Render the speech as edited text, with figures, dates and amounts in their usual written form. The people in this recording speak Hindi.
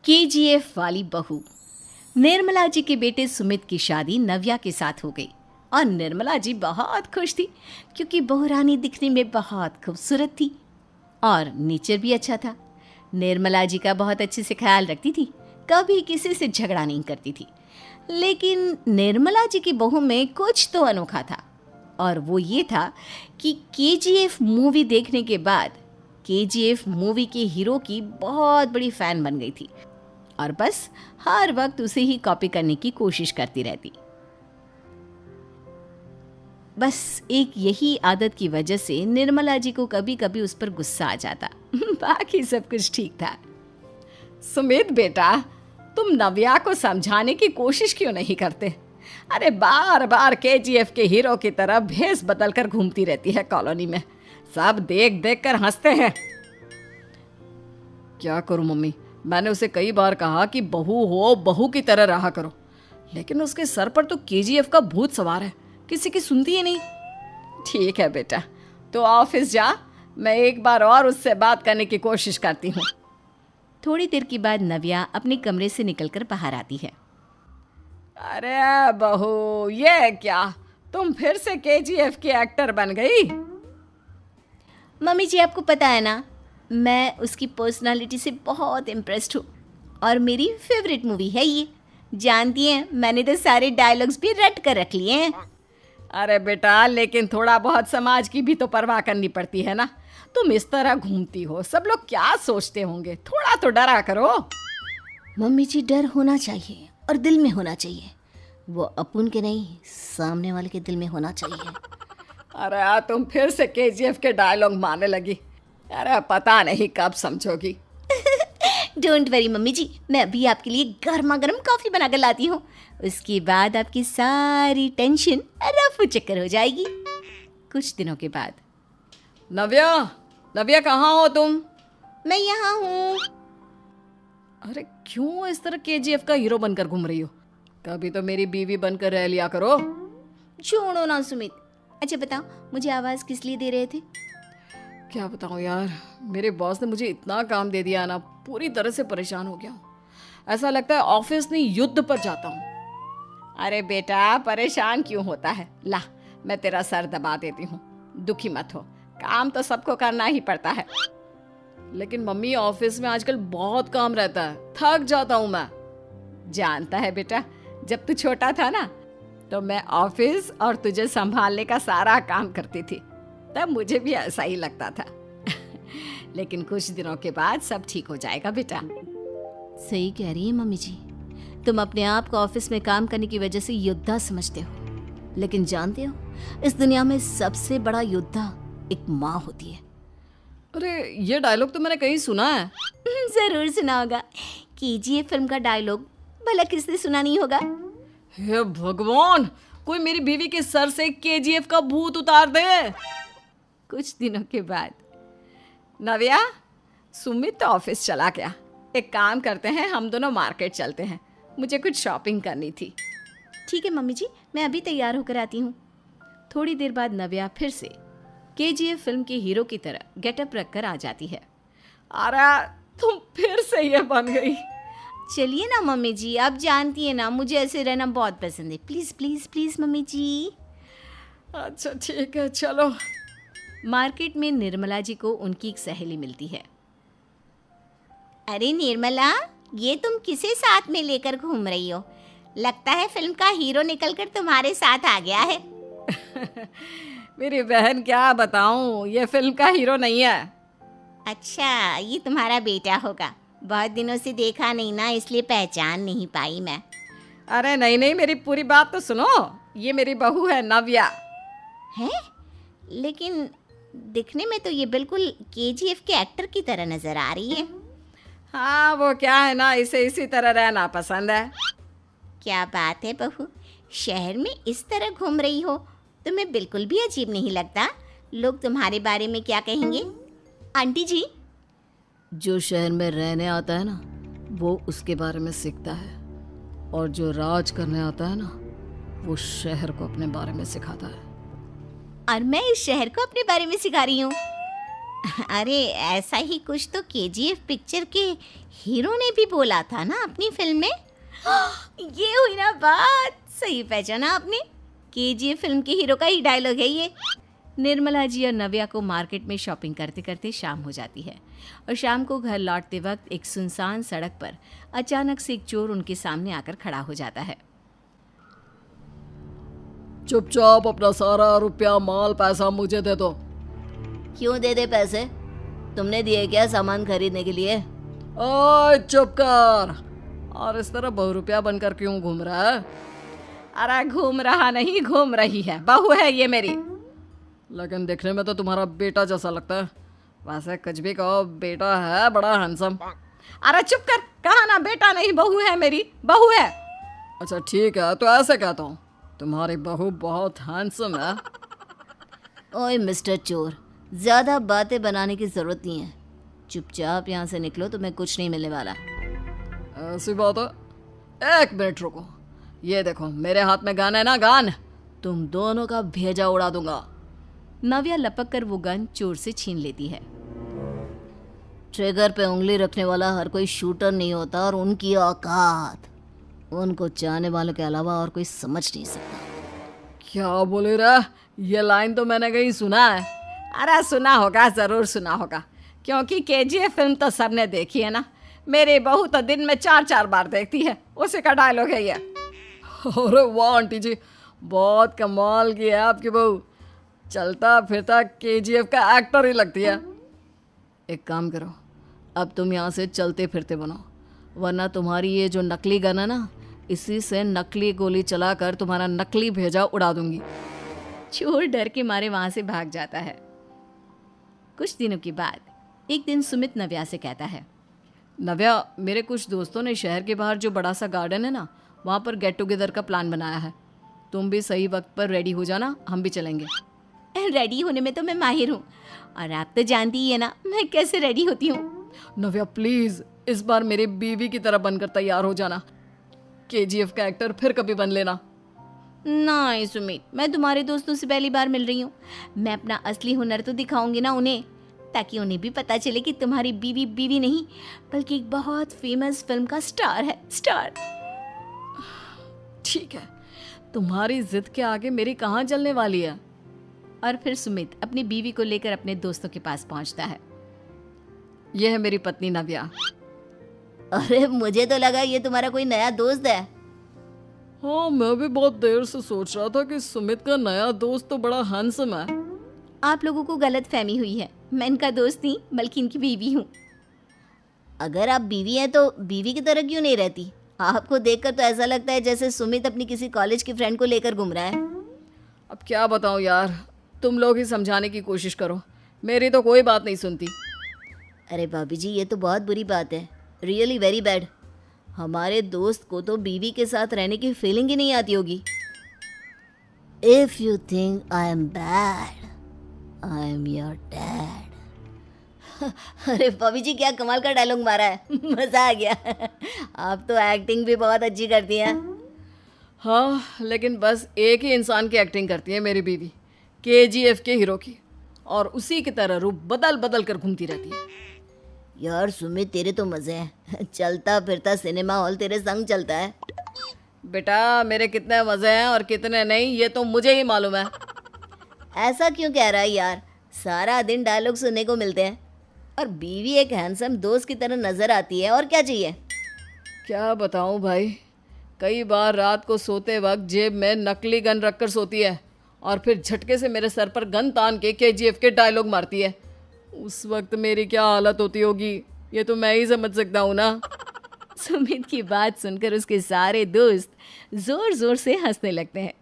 केजीएफ वाली बहू। निर्मला जी के बेटे सुमित की शादी नव्या के साथ हो गई और निर्मला जी बहुत खुश थी क्योंकि बहू रानी दिखने में बहुत खूबसूरत थी और नेचर भी अच्छा था। निर्मला जी का बहुत अच्छे से ख्याल रखती थी, कभी किसी से झगड़ा नहीं करती थी। लेकिन निर्मला जी की बहू में कुछ तो अनोखा था और वो ये था कि केजीएफ मूवी देखने के बाद केजीएफ मूवी के हीरो की बहुत बड़ी फ़ैन बन गई थी और बस हर वक्त उसे ही कॉपी करने की कोशिश करती रहती। बस एक यही आदत की वजह से निर्मला जी को कभी कभी उस पर गुस्सा आ जाता। बाकी सब कुछ ठीक था। सुमित बेटा, तुम नव्या को समझाने की कोशिश क्यों नहीं करते? अरे बार बार केजीएफ के हीरो की तरह भेस बदल कर घूमती रहती है कॉलोनी में, सब देख देख कर हंसते हैं। क्या करूं मम्मी, मैंने उसे कई बार कहा कि बहू हो बहू की तरह रहा करो, लेकिन उसके सर पर तो केजीएफ का भूत सवार है, किसी की सुनती ही नहीं। ठीक है बेटा, तो ऑफिस जा, मैं एक बार और उससे बात करने की कोशिश करती हूँ। थोड़ी देर के बाद नव्या अपने कमरे से निकलकर बाहर आती है। अरे बहू, ये क्या, तुम फिर से केजीएफ की एक्टर बन गई? मम्मी जी, आपको पता है ना, मैं उसकी पर्सनालिटी से बहुत इम्प्रेस्ड हूँ और मेरी फेवरेट मूवी है ये। जानती हैं, मैंने तो सारे डायलॉग्स भी रट कर रख लिए हैं। अरे बेटा, लेकिन थोड़ा बहुत समाज की भी तो परवाह करनी पड़ती है ना। तुम इस तरह घूमती हो, सब लोग क्या सोचते होंगे, थोड़ा तो डरा करो। मम्मी जी, डर होना चाहिए और दिल में होना चाहिए, वो अपुन के नहीं सामने वाले के दिल में होना चाहिए। अरे तुम फिर से केजीएफ के डायलॉग मारने लगी। अरे पता नहीं कब समझोगी। डोंट वरी मम्मी जी, मैं अभी आपके लिए गर्मा गर्म कॉफ़ी बना कर लाती हूँ, उसके बाद आपकी सारी टेंशन रफू चक्कर हो जाएगी। कुछ दिनों के बाद। नव्या, नव्या कहाँ हो तुम? मैं यहाँ हूँ। अरे क्यों इस तरह केजीएफ का हीरो बनकर घूम रही हो? कभी तो मेरी बीवी बनकर रह लिया करो। छोड़ो ना सुमित। अच्छा बताओ, मुझे आवाज़ किस लिए दे रहे थे? क्या बताऊँ यार, मेरे बॉस ने मुझे इतना काम दे दिया ना, पूरी तरह से परेशान हो गया हूँ। ऐसा लगता है ऑफिस नहीं युद्ध पर जाता हूँ। अरे बेटा, परेशान क्यों होता है, ला मैं तेरा सर दबा देती हूँ, दुखी मत हो, काम तो सबको करना ही पड़ता है। लेकिन मम्मी, ऑफिस में आजकल बहुत काम रहता है, थक जाता हूँ मैं। जानता है बेटा, जब तू छोटा था ना, तो मैं ऑफिस और तुझे संभालने का सारा काम करती थी, तब मुझे भी ऐसा ही लगता था। लेकिन कुछ दिनों के बाद सब ठीक हो जाएगा बेटा। सही कह रही है मम्मी जी, तुम अपने आप को ऑफिस में काम करने की वजह से योद्धा समझते हो, लेकिन जानते हो, इस दुनिया में सबसे बड़ा योद्धा एक माँ होती है। अरे ये डायलॉग तो मैंने कहीं सुना है। जरूर सुना होगा, केजीएफ फिल्म का डायलॉग, भला किसने सुना नहीं होगा। हे भगवान, कोई मेरी बीवी के सर से केजीएफ का भूत उतार दे। कुछ दिनों के बाद। नव्या, सुमित तो ऑफिस चला गया, एक काम करते हैं, हम दोनों मार्केट चलते हैं, मुझे कुछ शॉपिंग करनी थी। ठीक है मम्मी जी, मैं अभी तैयार होकर आती हूँ। थोड़ी देर बाद नव्या फिर से केजीएफ फिल्म के हीरो की तरह गेटअप रखकर आ जाती है। अरे तुम फिर से ये बन गई। चलिए ना मम्मी जी, आप जानती है ना, मुझे ऐसे रहना बहुत पसंद है। प्लीज़ प्लीज़ प्लीज़ मम्मी जी। अच्छा ठीक है, चलो। मार्केट में निर्मला जी को उनकी एक सहेली मिलती है। अरे निर्मला, ये तुम किसे साथ में लेकर घूम रही हो? लगता है फिल्म का हीरो निकलकर तुम्हारे साथ आ गया है। मेरी बहन, क्या बताऊं, ये फिल्म का हीरो नहीं है। अच्छा, ये तुम्हारा बेटा होगा, बहुत दिनों से देखा नहीं ना, इसलिए पहचान नहीं पाई मैं। अरे नहीं नहीं, मेरी पूरी बात तो सुनो, ये मेरी बहू है नव्या। है? लेकिन दिखने में तो ये बिल्कुल केजीएफ के एक्टर की तरह नजर आ रही है। हाँ, वो क्या है ना, इसे इसी तरह रहना पसंद है। क्या बात है बहू, शहर में इस तरह घूम रही हो, तुम्हें बिल्कुल भी अजीब नहीं लगता? लोग तुम्हारे बारे में क्या कहेंगे? आंटी जी, जो शहर में रहने आता है ना, वो उसके बारे में सीखता है, और जो राज करने आता है ना, वो शहर को अपने बारे में सिखाता है। और मैं इस शहर को अपने बारे में सिखा रही हूँ। अरे ऐसा ही कुछ तो केजीएफ पिक्चर के हीरो ने भी बोला था ना अपनी फिल्म में। ये हुई ना बात, सही पहचाना आपने। केजीएफ फिल्म के हीरो का ही डायलॉग है ये। निर्मला जी और नव्या को मार्केट में शॉपिंग करते करते शाम हो जाती है और शाम को घर लौटते वक्त एक सुनसान सड़क पर अचानक से एक चोर उनके सामने आकर खड़ा हो जाता है। चुपचाप अपना सारा रुपया माल पैसा मुझे दे दो। क्यों दे दे पैसे? तुमने दिए क्या सामान खरीदने के लिए? ओए चुप कर। और इस तरह बहुरुपया बनकर क्यों घूम रहा है? अरे घूम रहा नहीं, घूम रही है, बहू है ये मेरी। लेकिन देखने में तो तुम्हारा बेटा जैसा लगता है। वैसे कुछ भी कहो, बेटा है बड़ा हैंडसम। अरे चुप कर, कहा ना बेटा नहीं बहू है मेरी, बहू है। अच्छा ठीक है, तो ऐसे कहता हूँ, तुम्हारी बहू बहुत हैंडसम है। ओए मिस्टर चोर, ज़्यादा बातें बनाने की ज़रूरत नहीं है। चुपचाप यहाँ से निकलो, तुम्हें कुछ नहीं मिलने वाला। ऐसी बात है। एक मिनट रुको, ये देखो मेरे हाथ में गन है ना, गन। तुम दोनों का भेजा उड़ा दूंगा। नव्या लपक कर वो गन चोर से छीन लेती है। ट्रिगर पे उंगली रखने वाला हर कोई शूटर नहीं होता और उनकी औकात उनको चाहने वालों के अलावा और कोई समझ नहीं सकता। क्या बोले रे? ये लाइन तो मैंने कहीं सुना है। अरे सुना होगा, ज़रूर सुना होगा, क्योंकि केजीएफ फिल्म तो सबने देखी है ना। मेरी बहू तो दिन में 4-4 बार देखती है, उसी का डायलॉग है ये। अरे वाह आंटी जी, बहुत कमाल की है आपकी बहू। चलता फिरता केजीएफ का एक्टर ही लगती है। एक काम करो, अब तुम यहाँ से चलते फिरते बनो, वरना तुम्हारी ये जो नकली गन है ना, इसी से नकली गोली चलाकर तुम्हारा नकली भेजा उड़ा दूंगी। चोर डर के मारे वहां से भाग जाता है। कुछ दिनों के बाद एक दिन सुमित नव्या से कहता है, नव्या, मेरे कुछ दोस्तों ने शहर के बाहर जो बड़ा सा गार्डन है ना, वहाँ पर गेट टुगेदर का प्लान बनाया है। तुम भी सही वक्त पर रेडी हो जाना, हम भी चलेंगे। रेडी होने में तो मैं माहिर हूँ, और आप तो जानती ही है ना मैं कैसे रेडी होती हूँ। नव्या प्लीज, इस बार मेरी बीवी की तरह बनकर तैयार हो जाना। केजीएफ का एक्टर फिर कभी बन लेना। नहीं सुमित, मैं तुम्हारे दोस्तों से पहली बार मिल रही हूँ। मैं अपना असली हुनर तो दिखाऊंगी ना उन्हें, ताकि उन्हें भी पता चले कि तुम्हारी बीवी बीवी नहीं बल्कि एक बहुत फेमस फिल्म का स्टार है, स्टार। ठीक है, तुम्हारी जिद के आगे मेरी कहाँ चलने वाली है। और फिर सुमित अपनी बीवी को लेकर अपने दोस्तों के पास पहुंचता है। यह है मेरी पत्नी नव्या। अरे मुझे तो लगा ये तुम्हारा कोई नया दोस्त है। हाँ, मैं भी बहुत देर से सोच रहा था कि सुमित का नया दोस्त तो बड़ा हैंडसम है। आप लोगों को गलत फहमी हुई है, मैं इनका दोस्त नहीं बल्कि इनकी बीवी हूँ। अगर आप बीवी हैं तो बीवी की तरह क्यों नहीं रहती? आपको देखकर तो ऐसा लगता है जैसे सुमित अपनी किसी कॉलेज की फ्रेंड को लेकर घूम रहा है। अब क्या बताऊँ यार, तुम लोग ही समझाने की कोशिश करो, मेरी तो कोई बात नहीं सुनती। अरे भाभी जी, ये तो बहुत बुरी बात है, रियली वेरी बैड। हमारे दोस्त को तो बीवी के साथ रहने की फीलिंग ही नहीं आती होगी। If you think I am bad, I am your dad. अरे भाभी जी, क्या कमाल का डायलॉग मारा है, मजा आ गया। आप तो एक्टिंग भी बहुत अच्छी करती हैं। हाँ, लेकिन बस एक ही इंसान की एक्टिंग करती है मेरी बीवी, केजीएफ के हीरो की, और उसी की तरह रूप बदल बदल कर घूमती रहती है। यार सुमित, तेरे तो मजे हैं, चलता फिरता सिनेमा हॉल तेरे संग चलता है। बेटा, मेरे कितने मजे हैं और कितने नहीं ये तो मुझे ही मालूम है। ऐसा क्यों कह रहा है यार, सारा दिन डायलॉग सुनने को मिलते हैं और बीवी एक हैंडसम दोस्त की तरह नजर आती है, और क्या चाहिए। क्या बताऊं भाई, कई बार रात को सोते वक्त जेब में नकली गन रखकर सोती है और फिर झटके से मेरे सर पर गन तान के केजीएफ के डायलॉग मारती है। उस वक्त मेरी क्या हालत होती होगी ये तो मैं ही समझ सकता हूँ ना। सुमित की बात सुनकर उसके सारे दोस्त जोर जोर से हंसने लगते हैं।